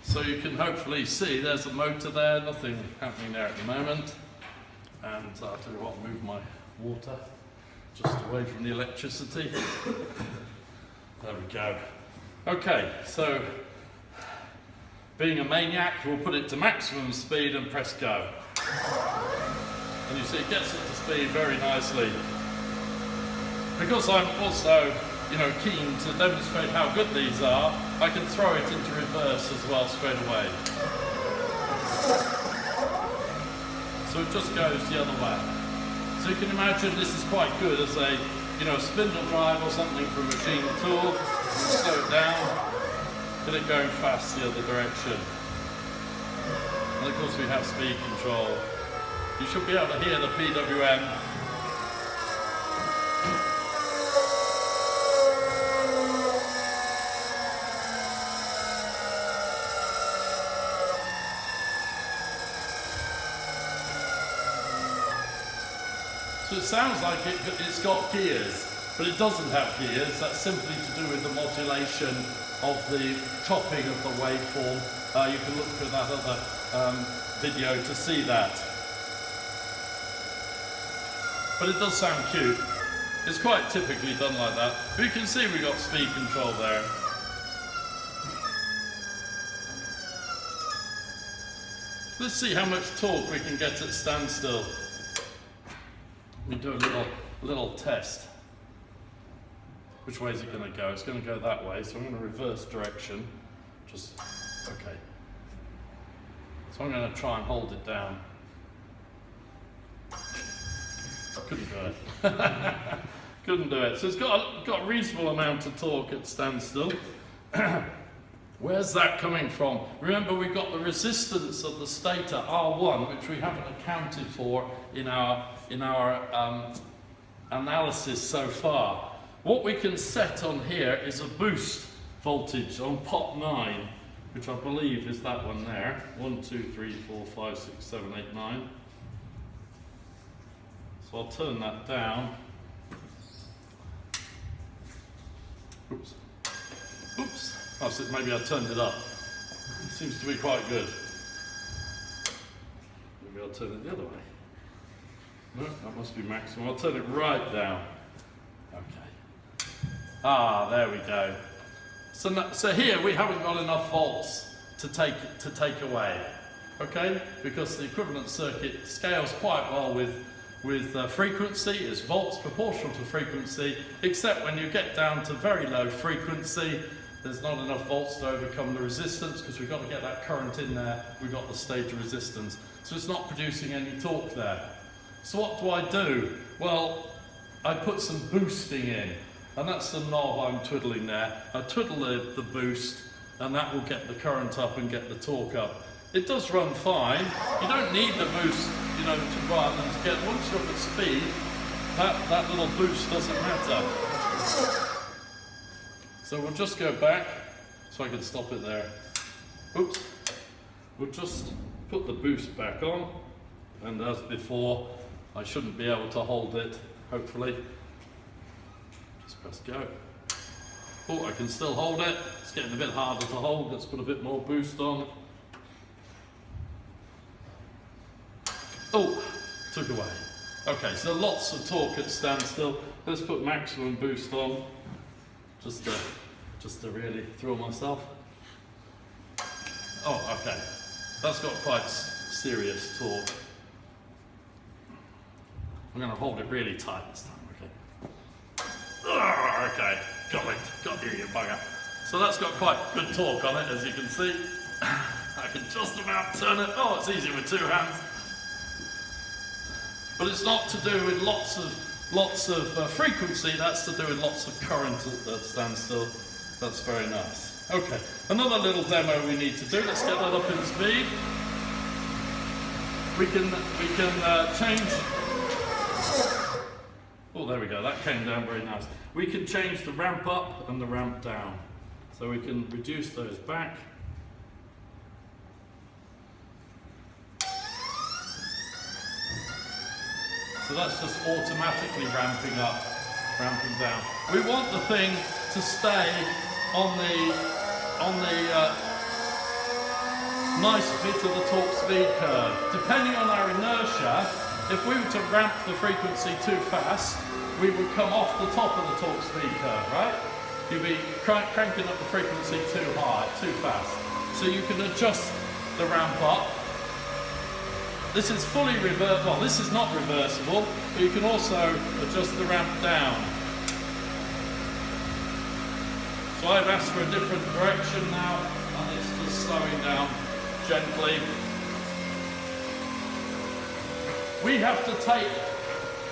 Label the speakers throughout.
Speaker 1: So you can hopefully see there's a motor there, nothing happening there at the moment. And I'll tell you what, I'll move my water just away from the electricity. There we go. Okay, so being a maniac, we'll put it to maximum speed and press go. And you see it gets up to speed very nicely. Because I'm also, keen to demonstrate how good these are, I can throw it into reverse as well straight away. So it just goes the other way. So you can imagine this is quite good as a, spindle drive or something from a machine tool. Slow it down, get it going fast the other direction. And of course we have speed control. You should be able to hear the PWM. So it sounds like it's got gears, but it doesn't have gears. That's simply to do with the modulation of the chopping of the waveform. You can look for that other video to see that. But it does sound cute. It's quite typically done like that. But you can see we've got speed control there. Let's see how much torque we can get at standstill. We do a little test. Which way is it going to go? It's going to go that way, so I'm going to reverse direction. Okay. So I'm going to try and hold it down. Couldn't do it. Couldn't do it. So it's got a reasonable amount of torque at standstill. Where's that coming from? Remember, we've got the resistance of the stator R1, which we haven't accounted for in our analysis so far. What we can set on here is a boost voltage on pot 9, which I believe is that one there. 1, 2, 3, 4, 5, 6, 7, 8, 9. So I'll turn that down. Oops. Oops. Oh, so maybe I turned it up. It seems to be quite good. Maybe I'll turn it the other way. No, that must be maximum. I'll turn it right down. Okay. Ah, there we go. So here we haven't got enough volts to take away. Okay? Because the equivalent circuit scales quite well with frequency. It's volts proportional to frequency, except when you get down to very low frequency, there's not enough volts to overcome the resistance because we've got to get that current in there. We've got the stator resistance. So it's not producing any torque there. So what do I do? Well, I put some boosting in, and that's the knob I'm twiddling there. I twiddle the boost, and that will get the current up and get the torque up. It does run fine. You don't need the boost, to run and to get, once you're up at speed, that little boost doesn't matter. So we'll just go back, so I can stop it there. Oops. We'll just put the boost back on, and as before, I shouldn't be able to hold it, hopefully. Just press go. Oh, I can still hold it. It's getting a bit harder to hold. Let's put a bit more boost on. Oh, took away. Okay, so lots of torque at standstill. Let's put maximum boost on. Just to really thrill myself. Oh, okay. That's got quite serious torque. I'm going to hold it really tight this time, okay? Oh, okay, got you bugger. So that's got quite good torque on it, as you can see. I can just about turn it. Oh, it's easy with 2 hands. But it's not to do with lots of frequency, that's to do with lots of current at standstill. That's very nice. Okay, another little demo we need to do. Let's get that up in speed. We can change. Oh, there we go. That came down very nice. We can change the ramp up and the ramp down. So we can reduce those back. So that's just automatically ramping up, ramping down. We want the thing to stay on the nice bit of the torque speed curve. Depending on our inertia, if we were to ramp the frequency too fast, we would come off the top of the torque speed curve, right? You'd be cranking up the frequency too high, too fast. So you can adjust the ramp up. This is fully reversible. Well, this is not reversible, but you can also adjust the ramp down. So I've asked for a different direction now, and it's just slowing down gently. We have to take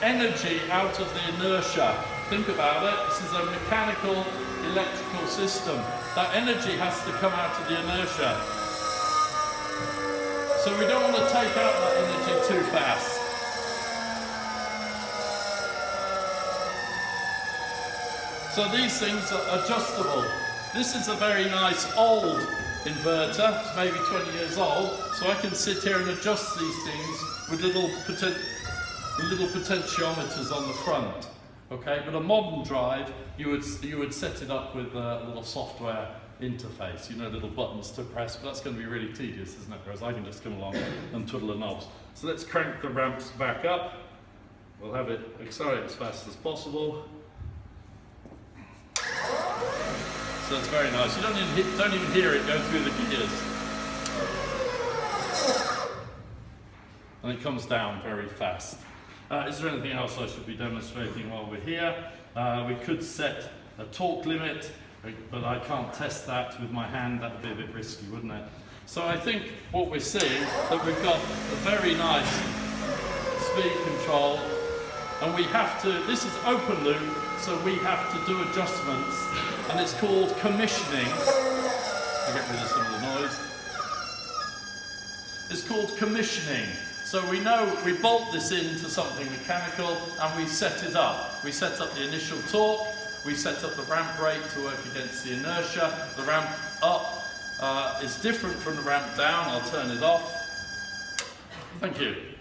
Speaker 1: energy out of the inertia. Think about it. This is a mechanical, electrical system. That energy has to come out of the inertia. So we don't want to take out that energy too fast. So these things are adjustable. This is a very nice old inverter. It's maybe 20 years old. So I can sit here and adjust these things with little potentiometers on the front. Okay, but a modern drive, you would set it up with a little software interface, you know, little buttons to press, but that's going to be really tedious, isn't it? Whereas I can just come along and twiddle the knobs. So let's crank the ramps back up. We'll have it accelerate as fast as possible. So it's very nice. You don't even hear it go through the gears. And it comes down very fast. Is there anything else I should be demonstrating while we're here? We could set a torque limit, but I can't test that with my hand. That would be a bit risky, wouldn't it? So I think what we're seeing, that we've got a very nice speed control, and we have to, this is open loop, so we have to do adjustments, and it's called commissioning. I'll get rid of some of the noise. It's called commissioning. So we know we bolt this into something mechanical and we set it up. We set up the initial torque, we set up the ramp rate to work against the inertia. The ramp up is different from the ramp down. I'll turn it off. Thank you.